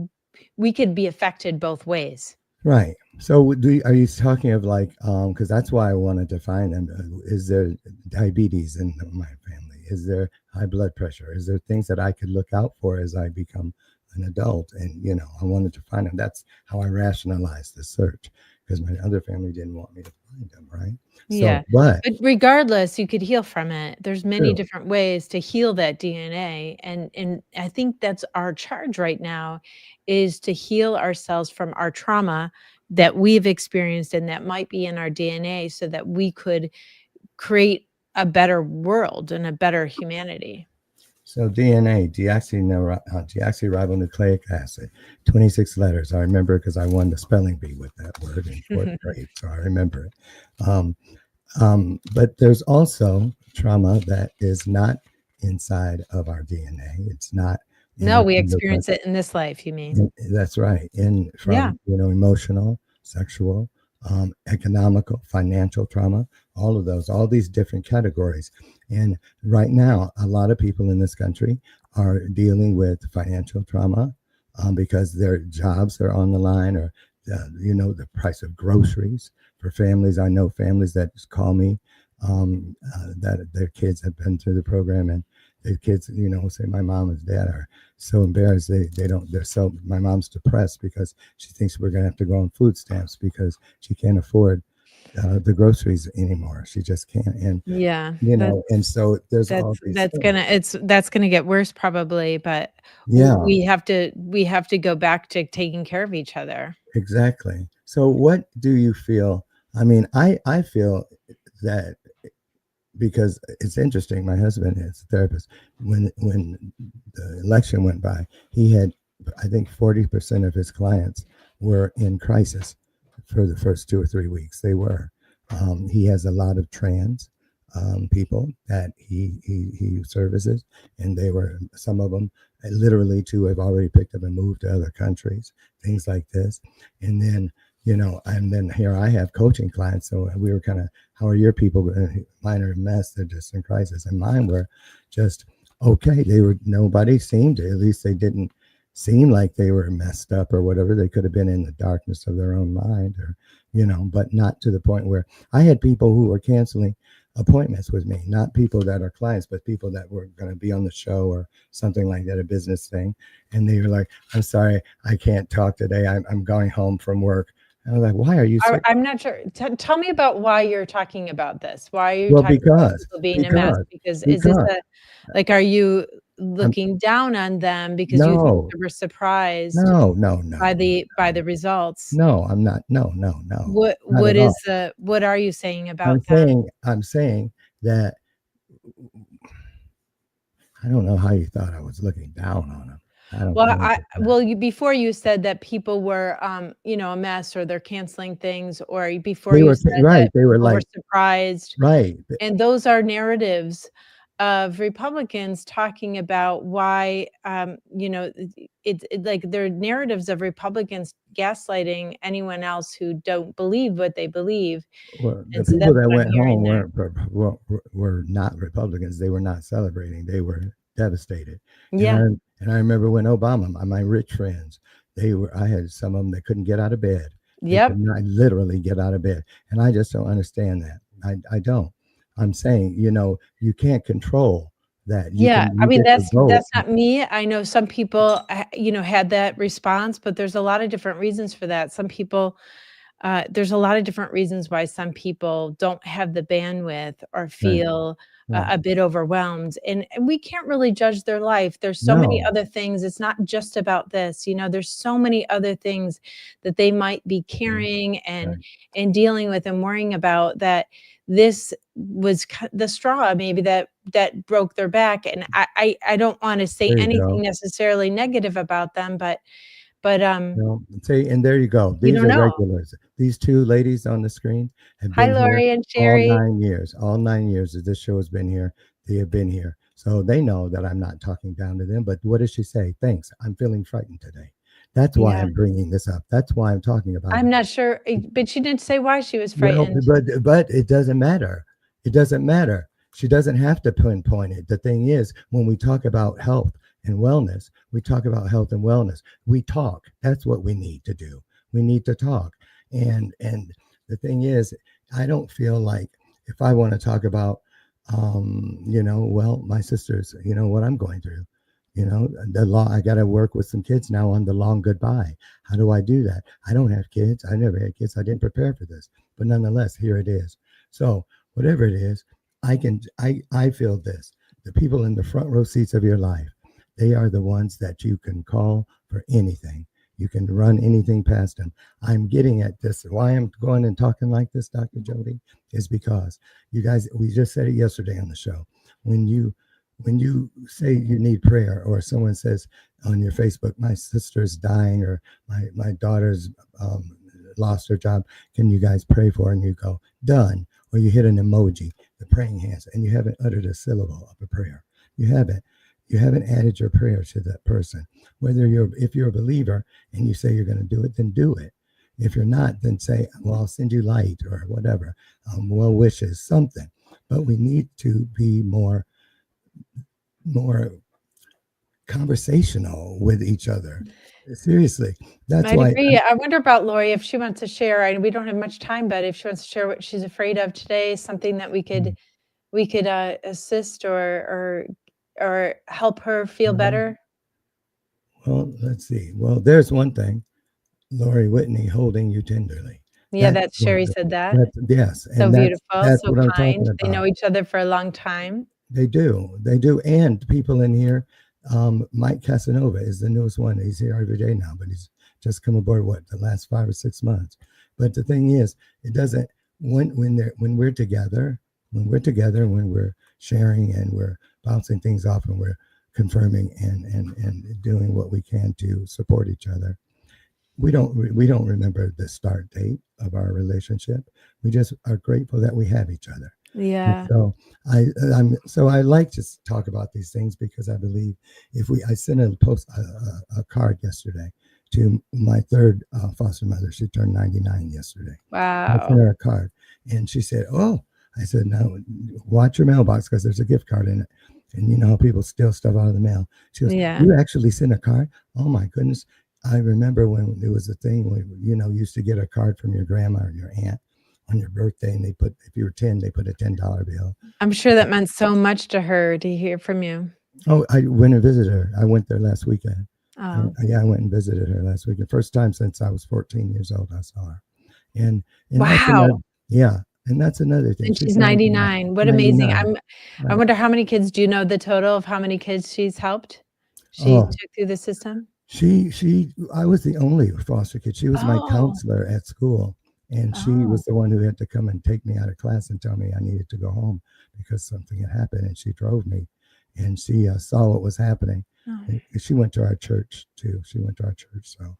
we could be affected both ways. right. So are you talking of like, because that's why I wanted to find them. Is there diabetes in my family? Is there high blood pressure? Is there things that I could look out for as I become an adult? And, I wanted to find them. That's how I rationalized the search, because my other family didn't want me to find them, right? Yeah. So, but Regardless, you could heal from it. There's many true. different ways to heal that DNA. And I think that's our charge right now, is to heal ourselves from our trauma that we've experienced and that might be in our DNA, so that we could create a better world and a better humanity. So DNA, deoxyribonucleic acid, 26 letters. I remember because I won the spelling bee with that word in fourth grade, so I remember it. But there's also trauma that is not inside of our DNA. It's not No, we in the experience it in this life, you mean? that's right. And Yeah. from, emotional, sexual, economical, financial trauma, all of those, all these different categories. And right now, a lot of people in this country are dealing with financial trauma because their jobs are on the line, or, the price of groceries for families. I know families that just call me that their kids have been through the program, and their kids, say my mom and dad are so embarrassed. My mom's depressed because she thinks we're going to have to go on food stamps because she can't afford the groceries anymore. She just can't. And, Yeah. and so there's all these That's gonna get worse probably, but yeah, we have to go back to taking care of each other. exactly. So what do you feel? I mean, I feel that, because it's interesting. My husband is a therapist. When the election went by, he had, I think, 40% of his clients were in crisis for the first 2 or 3 weeks. They were. He has a lot of trans people that he services, and some of them literally too have already picked up and moved to other countries, things like this. And then and then here I have coaching clients. So we were kind of, how are your people? Mine are a mess. They're just in crisis. And mine were just okay. Nobody seemed, at least they didn't seem like they were messed up or whatever. They could have been in the darkness of their own mind, or, but not to the point where I had people who were canceling appointments with me, not people that are clients, but people that were going to be on the show or something like that, a business thing. And they were like, I'm sorry, I can't talk today. I'm going home from work. I was like, why are you sick? I'm not sure. Tell me about why you're talking about this. Why are you Well, talking about because people being a mess? Because is this are you looking down on them because you think no, they were surprised no, by the results? no, I'm not. No, What are you saying about them? I'm saying that I don't know how you thought I was looking down on them. Before you said that people were, a mess, or they're canceling things, or before They you were said right. that They were people were like surprised. right. And those are narratives of Republicans talking about why, like they're narratives of Republicans gaslighting anyone else who don't believe what they believe. Well, the And so people that's that what I'm went hearing home there. were not Republicans. They were not celebrating. They were devastated. Yeah. And I remember when Obama, my rich friends, I had some of them that couldn't get out of bed. They Yep. could not literally get out of bed. And I just don't understand that. I don't. I'm saying, you can't control that. I You mean, get to vote. that's not me. I know some people, had that response, but there's a lot of different reasons for that. Some people, there's a lot of different reasons why some people don't have the bandwidth or Right, feel right. a bit overwhelmed, and we can't really judge their life. There's so many No, other things. It's not just about this. There's so many other things that they might be right, carrying right. and dealing with and worrying about, that this was the straw maybe that broke their back. And I don't want to say There you anything go. necessarily negative about them, but No, see, and there you go. you These don't are know. regulars. These two ladies on the screen have Hi, been here Lori and all Sherry. 9 years. All 9 years that this show has been here, they have been here. So they know that I'm not talking down to them. But what does she say? Thanks. I'm feeling frightened today. That's why Yeah. I'm bringing this up. That's why I'm talking about I'm it. not sure, but she didn't say why she was Well, frightened. but it doesn't matter. It doesn't matter. She doesn't have to pinpoint it. The thing is, when we talk about health and wellness, we talk about health and wellness. We talk. That's what we need to do. We need to talk. And the thing is, I don't feel like, if I want to talk about, my sisters, what I'm going through, the law. I got to work with some kids now on the long goodbye. How do I do that? I don't have kids. I never had kids. I didn't prepare for this, but nonetheless, here it is. So whatever it is, I feel this. The people in the front row seats of your life, they are the ones that you can call for anything. You can run anything past them. I'm getting at this. Why I'm going and talking like this, Dr. Jody, is because you guys, we just said it yesterday on the show. When you say you need prayer, or someone says on your Facebook, my sister's dying, or my daughter's lost her job, can you guys pray for her? And you go, done. Or you hit an emoji, the praying hands, and you haven't uttered a syllable of a prayer. You haven't. You haven't added your prayer to that person. If you're a believer and you say you're going to do it, then do it. If you're not, then say, well, I'll send you light or whatever, well wishes, something. But we need to be more conversational with each other. Seriously, that's I why. agree. I wonder about Lori if she wants to share. We don't have much time, but if she wants to share what she's afraid of today, something that we could assist or help her feel better. Well, let's see. Well, there's one thing. Lori Whitney holding you tenderly. Yeah, that's Sherry said that. Yes, So and beautiful, that's so what I'm kind. talking They know about. each other for a long time. They do, and people in here. Mike Casanova is the newest one. He's here every day now, but he's just come aboard the last 5 or 6 months. But the thing is, it doesn't when we're together, when we're sharing and we're bouncing things off and we're confirming and doing what we can to support each other. We don't remember the start date of our relationship. We just are grateful that we have each other. Yeah. And so I like to talk about these things because I believe I sent a card yesterday to my third foster mother. She turned 99 yesterday. Wow. I sent her a card and she said, "Oh," I said, "No, watch your mailbox because there's a gift card in it." And you know how people steal stuff out of the mail. She goes, Yeah. "You actually sent a card? Oh my goodness." I remember when there was a thing where, you used to get a card from your grandma or your aunt on your birthday, and if you were 10, they put a $10 bill. I'm sure that meant so much to her to hear from you. Oh, I went and visited her. I went there last weekend. Oh. Yeah, I went and visited her last weekend. First time since I was 14 years old, I saw her. And wow. And that's another thing. And she's 99. What 99. Amazing. I wonder how many kids, do you know the total of how many kids she's helped? She took through the system? I was the only foster kid. She was my counselor at school. And she was the one who had to come and take me out of class and tell me I needed to go home because something had happened. And she drove me and she saw what was happening. She went to our church too. So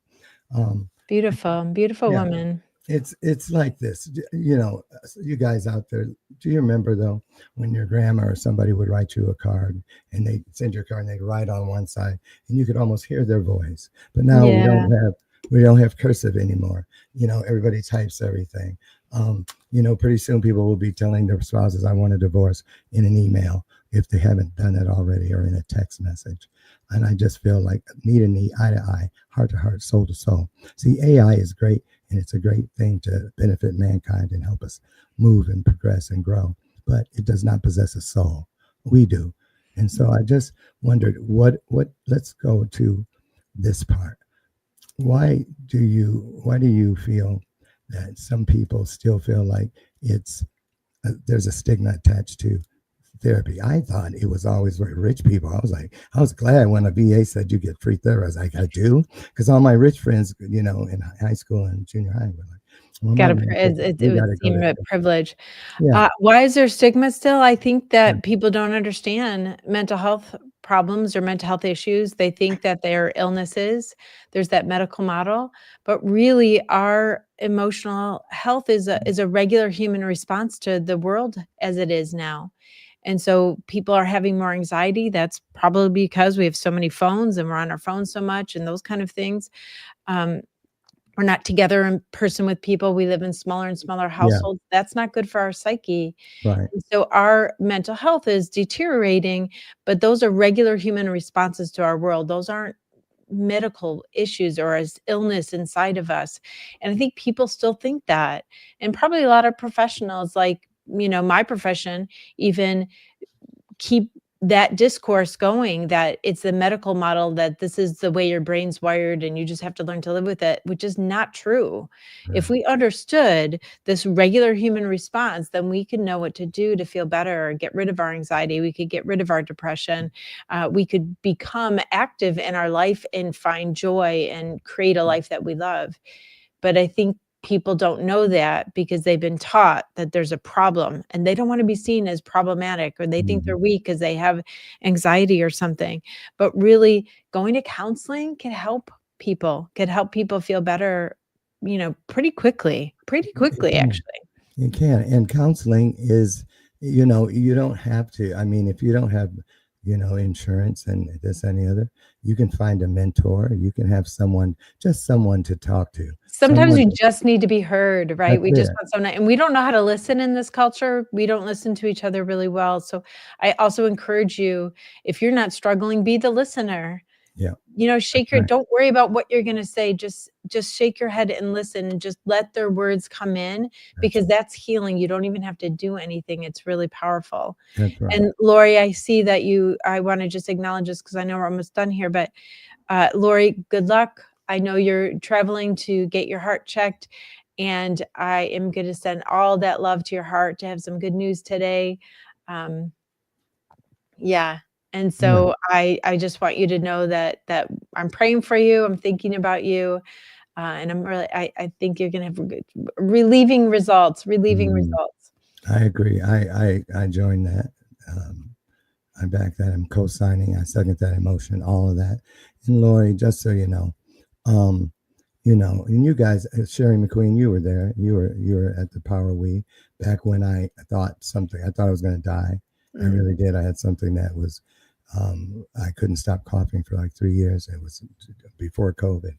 beautiful woman. It's like this, you guys out there, do you remember though, when your grandma or somebody would write you a card and they'd send your card and they'd write on one side and you could almost hear their voice, but now we don't have cursive anymore. Everybody types everything. Pretty soon people will be telling their spouses, I want a divorce, in an email if they haven't done it already, or in a text message. And I just feel like knee to knee, eye to eye, heart to heart, soul to soul. See, AI is great, and it's a great thing to benefit mankind and help us move and progress and grow, but it does not possess a soul. We do. And so I just wondered let's go to this part. Why do you feel that some people still feel like there's a stigma attached to therapy? I thought it was always for rich people. I was glad when a VA said you get free therapy. I was like, I do? Because all my rich friends, in high school and junior high were like, it would seem a privilege. Yeah. Why is there stigma still? I think that people don't understand mental health problems or mental health issues. They think that they're illnesses. There's that medical model, but really our emotional health is a regular human response to the world as it is now. And so people are having more anxiety. That's probably because we have so many phones and we're on our phones so much and those kind of things. We're not together in person with people. We live in smaller and smaller households. Yeah. That's not good for our psyche. Right. And so our mental health is deteriorating, but those are regular human responses to our world. Those aren't medical issues or as illness inside of us. And I think people still think that. And probably a lot of professionals like, my profession even keep that discourse going, that it's the medical model, that this is the way your brain's wired and you just have to learn to live with it, which is not true. Right. If we understood this regular human response, then we could know what to do to feel better, get rid of our anxiety. We could get rid of our depression. We could become active in our life and find joy and create a life that we love. But I think people don't know that because they've been taught that there's a problem and they don't want to be seen as problematic, or they think they're weak because they have anxiety or something. But really going to counseling can help people feel better, pretty quickly, actually. You can. And counseling is, you don't have to, if you don't have insurance and this and the other, you can find a mentor. You can have someone, just someone to talk to. Sometimes Someone, you just need to be heard, right? that's We just it. want someone, and we don't know how to listen in this culture. We don't listen to each other really well. So I also encourage you, if you're not struggling, be the listener. Yeah, Shake right. don't worry about what you're going to say. Just shake your head and listen, and just let their words come in, That's because that's healing. You don't even have to do anything. It's really powerful. that's right. And Lori, I see that I want to just acknowledge this because I know we're almost done here, but Lori, good luck. I know you're traveling to get your heart checked, and I am going to send all that love to your heart to have some good news today. Um, yeah. And Yeah. so I just want you to know that I'm praying for you. I'm thinking about you. And I think you're going to have relieving results. Mm, I agree. I join that. Um, I back that. I'm co-signing. I second that emotion. All of that. And Lori, just so you know, um, and you guys, Sherry McQueen, you were there. You were at the Power We back when I thought I was going to die. I Mm. really did. I had something that was, I couldn't stop coughing for like 3 years. It was before COVID.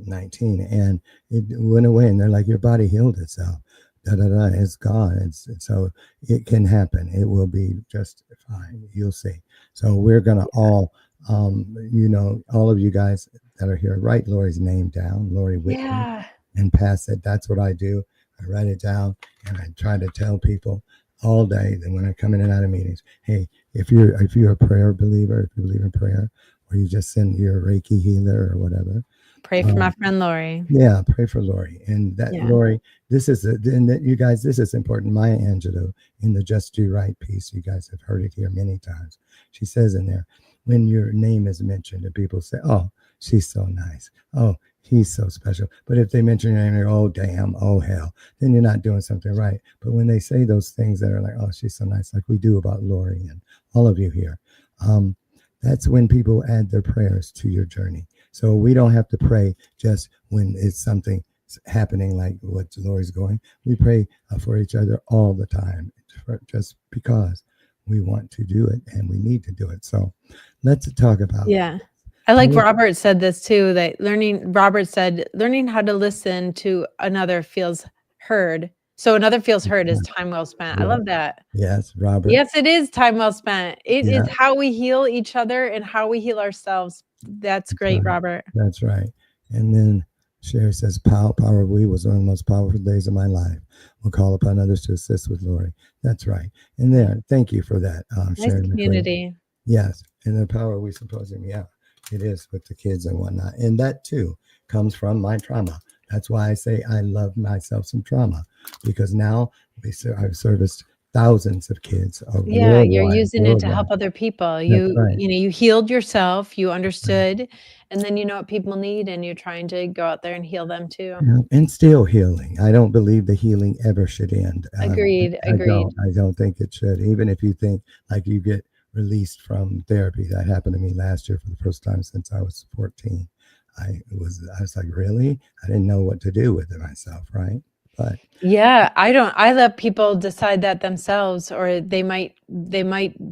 19, and it went away, and they're like, your body healed itself, da da da, it's gone. So it can happen. It will be just fine, you'll see. So we're gonna all, all of you guys that are here, write Lori's name down, Lori Whitney, Yeah. and pass it. That's what I do. I write it down, and I try to tell people all day that when I come in and out of meetings, hey, if you're a prayer believer, if you believe in prayer, or you just send your Reiki healer or whatever, Pray for my friend Lori. yeah, pray for Lori. And that, Yeah. Lori, and that, you guys, this is important. Maya Angelou, in the Just Do Right piece, you guys have heard it here many times. She says in there, when your name is mentioned and people say, oh, she's so nice. Oh, he's so special. But if they mention your name, oh, damn, oh, hell, then you're not doing something right. But when they say those things that are like, oh, she's so nice, like we do about Lori and all of you here, that's when people add their prayers to your journey. So we don't have to pray just when it's something happening like what Lori's going. We pray for each other all the time, just because we want to do it and we need to do it. So let's talk about. Yeah. I like Robert said this too, that Robert said, learning how to listen to another feels heard. So another feels heard is time well spent. I Yeah. love that. Yes, Robert. Yes, it is time well spent. It Yeah. is how we heal each other and how we heal ourselves. That's great, right. Robert. That's right. And then Sherry says, Power We was one of the most powerful days of my life. We'll call upon others to assist with Lori. That's right. And there, thank you for that, Nice Sherry McQueen. community. Yes. And the Power We Symposium, yeah, it is with the kids and whatnot. And that too comes from my trauma. That's why I say I love myself some trauma, because now I've serviced thousands of kids. Yeah, you're using it to worldwide. help other people. That's right. You healed yourself, you understood, and then you know what people need, and you're trying to go out there and heal them too. Yeah, and still healing. I don't believe the healing ever should end. Agreed. I don't think it should. Even if you think like you get released from therapy. That happened to me last year for the first time since I was 14. I was like, really? I didn't know what to do with it myself, right? But yeah, I let people decide that themselves, or they might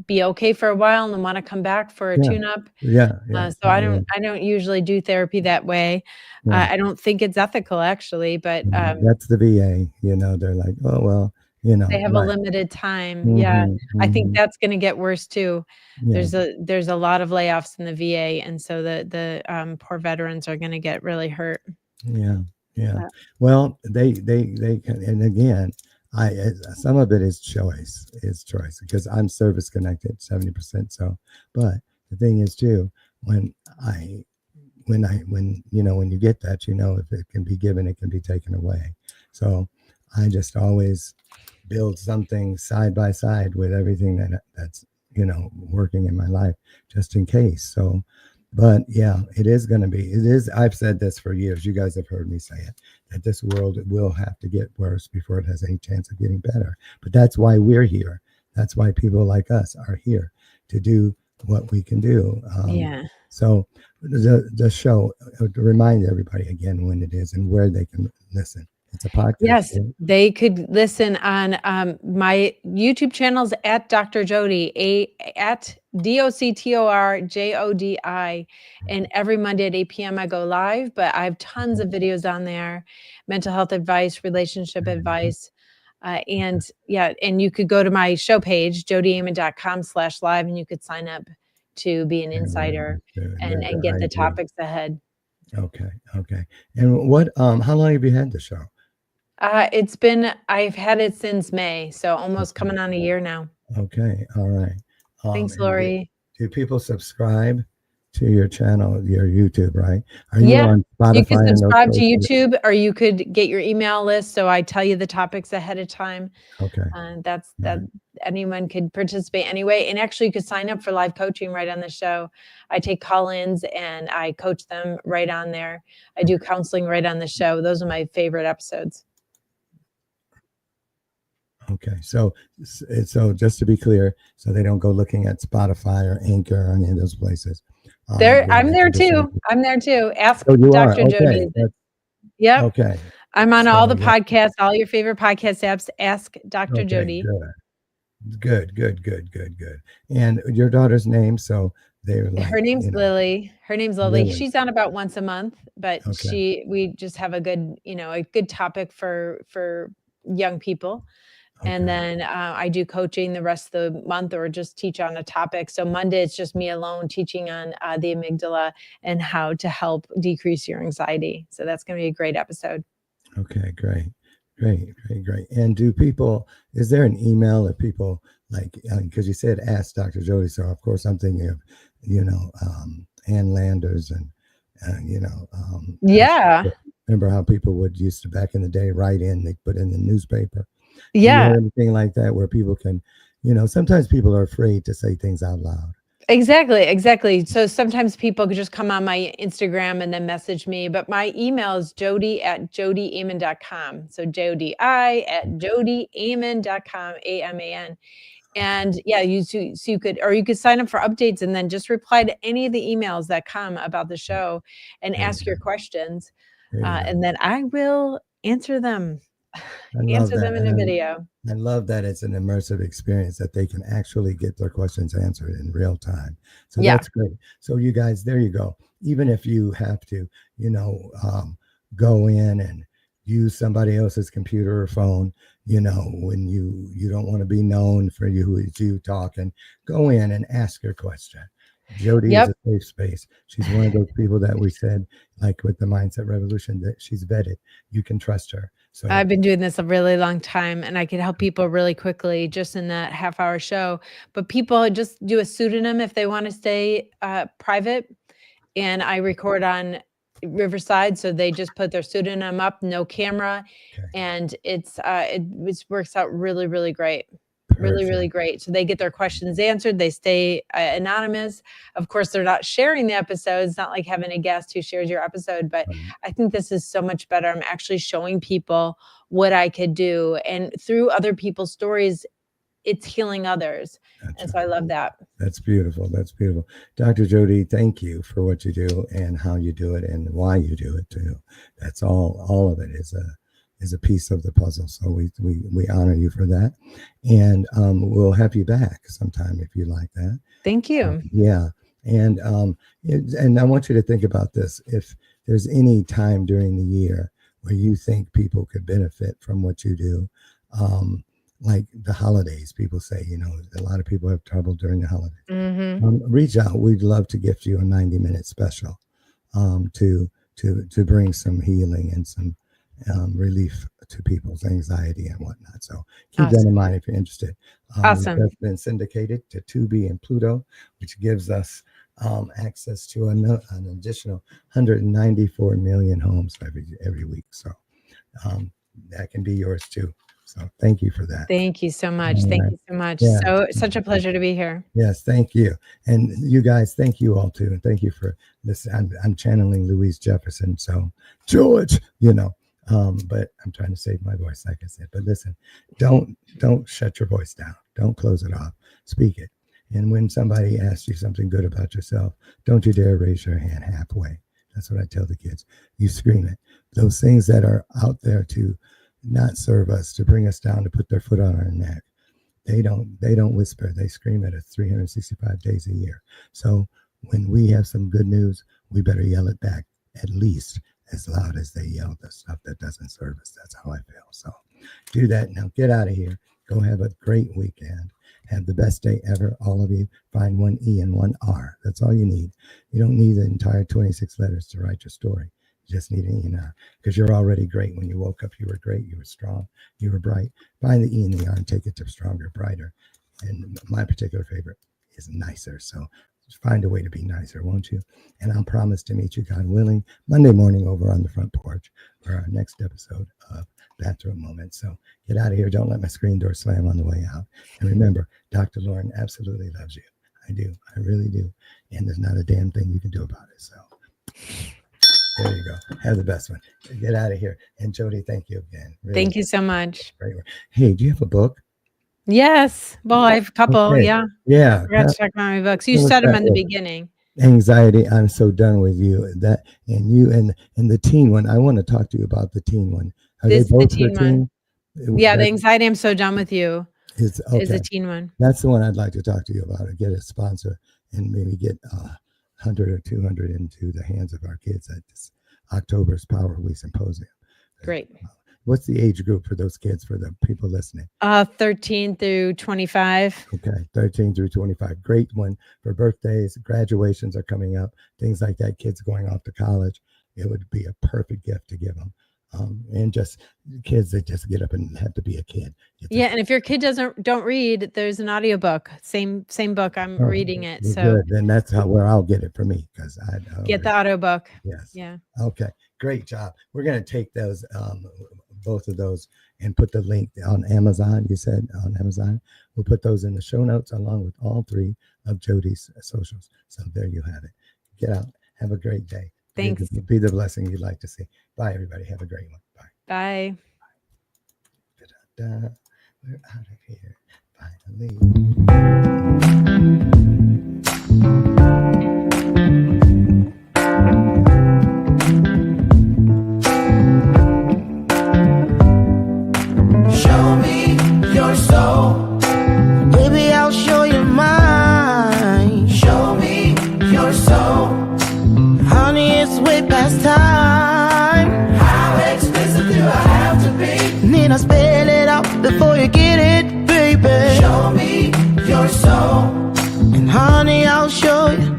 be okay for a while and then want to come back for a tune-up. Yeah. So I don't usually do therapy that way. Yeah. I don't think it's ethical, actually, but that's the VA. They're like, oh well, they have a limited time. Yeah, I think that's going to get worse too. Yeah. There's a lot of layoffs in the VA, and so the poor veterans are going to get really hurt. Yeah. Well, they can, and again, some of it is choice because I'm service connected 70%. So, but the thing is too, when you get that, if it can be given, it can be taken away. So I just always build something side by side with everything that's working in my life, just in case. So, but yeah, it is. I've said this for years. You guys have heard me say it, that this world will have to get worse before it has any chance of getting better. But that's why we're here. That's why people like us are here, to do what we can do. So the show, to remind everybody again when it is and where they can listen. It's a podcast. Yes, right? they could listen on my YouTube channels at Dr. Jody, at DoctorJodi. And every Monday at 8 p.m. I go live, but I have tons of videos on there, mental health advice, relationship advice. And you could go to my show page, jodyaman.com/live, and you could sign up to be an insider and get the topics ahead. Okay. And what, how long have you had the show? I've had it since May, so almost coming on a year now. Okay. All right. Thanks, and Lori. Do people subscribe to your channel, your YouTube, right? Are you on Spotify? You can and those subscribe to places? YouTube, or you could get your email list, so I tell you the topics ahead of time. Okay. That anyone could participate anyway. And actually, you could sign up for live coaching right on the show. I take call-ins and I coach them right on there. I do counseling right on the show. Those are my favorite episodes. Okay, so just to be clear, so they don't go looking at Spotify or Anchor or any of those places. I'm there too. I'm there too. Ask Oh, you Dr. are? Jody. Okay. Yep. Okay. I'm on all the So, yeah. podcasts, all your favorite podcast apps. Ask Dr. Okay, Jody. Good. And your daughter's name? So they're like, Her name's Lily. Her name's Lily. Lily. She's on about once a month, but Okay. we just have a good topic for young people. And then I do coaching the rest of the month, or just teach on a topic. So Monday, it's just me alone teaching on the amygdala and how to help decrease your anxiety. So that's going to be a great episode. Okay, great. And is there an email that people like, because you said ask Dr. Jody, so of course I'm thinking of, Ann Landers and, Yeah. remember how people would used to back in the day they put in the newspaper. Yeah. Do you know anything like that where people can, sometimes people are afraid to say things out loud. Exactly. So sometimes people could just come on my Instagram and then message me, but my email is jody@jodyaman.com. So jodi@jodyaman.com, AMAN. And you could sign up for updates and then just reply to any of the emails that come about the show and ask your questions. And then I will answer them. Answer them in a video. I love that it's an immersive experience that they can actually get their questions answered in real time. So that's great. So you guys, there you go. Even if you have to, go in and use somebody else's computer or phone, when you don't want to be known for you talking, go in and ask your question. Jody is a safe space. She's one of those people that we said, like with the Mindset Revolution, that she's vetted. You can trust her. So I've been doing this a really long time, and I can help people really quickly just in that half-hour show. But people just do a pseudonym if they want to stay private. And I record on Riverside, so they just put their pseudonym up, no camera, and it works out really, really great. Really great. So they get their questions answered. They stay anonymous. Of course, they're not sharing the episode. It's not like having a guest who shares your episode, but I think this is so much better. I'm actually showing people what I could do. And through other people's stories, it's healing others. And so I love that. That's beautiful. Dr. Jody, thank you for what you do and how you do it and why you do it too. That's all of it is a piece of the puzzle. So we honor you for that. And we'll have you back sometime if you like that. Thank you. And I want you to think about this. If there's any time during the year where you think people could benefit from what you do, like the holidays, people say, a lot of people have trouble during the holidays. Reach out. We'd love to gift you a 90-minute special to bring some healing and some relief to people's anxiety and whatnot. So keep that in mind if you're interested. Awesome. That's been syndicated to Tubi and Pluto, which gives us access to an additional 194 million homes every week. So that can be yours too. So thank you for that. Thank you so much. Thank you so much. Yeah. So such a pleasure to be here. Yes, thank you. And you guys, thank you all too. And thank you for listening. I'm channeling Louise Jefferson. So George, but I'm trying to save my voice, like I said. But listen, don't shut your voice down. Don't close it off. Speak it. And when somebody asks you something good about yourself, don't you dare raise your hand halfway. That's what I tell the kids. You scream it. Those things that are out there to not serve us, to bring us down, to put their foot on our neck, they don't whisper. They scream at us 365 days a year. So when we have some good news, we better yell it back at least as loud as they yell the stuff that doesn't serve us. That's how I feel. So do that. Now get out of here. Go have a great weekend. Have the best day ever. All of you, find one E and one R. That's all you need. You don't need the entire 26 letters to write your story. You just need an E and R, because you're already great. When you woke up, you were great. You were strong. You were bright. Find the E and the R and take it to stronger, brighter. And my particular favorite is nicer. So find a way to be nicer, won't you? And I'll promise to meet you, God willing, Monday morning over on the front porch for our next episode of Bathrobe Moments. So get out of here. Don't let my screen door slam on the way out. And remember, Dr. Lauren absolutely loves you. I do. I really do. And there's not a damn thing you can do about it. So there you go. Have the best one. Get out of here. And Jody, thank you again. Really, Thank you so much. great work. Hey, do you have a book? Yes. Well, I have a couple. Okay. Yeah. Yeah. Forgot to check my books. You Tell us said them that in the book. beginning. Anxiety. I'm so done with you. That and you and the teen one. I want to talk to you about the teen one. Are This they the both for teen one. teen? Yeah, the That anxiety I'm so done with you is is okay. the teen one. That's the one I'd like to talk to you about. Or get a sponsor and maybe get 100 or 200 into the hands of our kids at this October's Power Week Symposium. Great. What's the age group for those kids, for the people listening? 13 through 25. Okay, 13 through 25. Great one for birthdays, graduations are coming up, things like that, kids going off to college. It would be a perfect gift to give them. And just kids that just get up and have to be a kid. Yeah, and if your kid don't read, there's an audiobook. Same book. I'm reading it. Well, So good. Then that's where I'll get it for me, because I get the audiobook. Yes. Yeah. Okay. Great job. We're going to take those, both of those, and put the link on Amazon. You said on Amazon. We'll put those in the show notes along with all three of Jody's socials. So there you have it. Get out. Have a great day. Thanks. Be the blessing you'd like to see. Bye, everybody. Have a great one. Bye. Bye. Da-da-da. We're out of here. Finally. Show me your soul. Baby, I'll show you mine. Show me your soul. Honey, it's way past time. How explicit do I have to be? Need I spell it out before you get it, baby? Show me your soul. And honey, I'll show you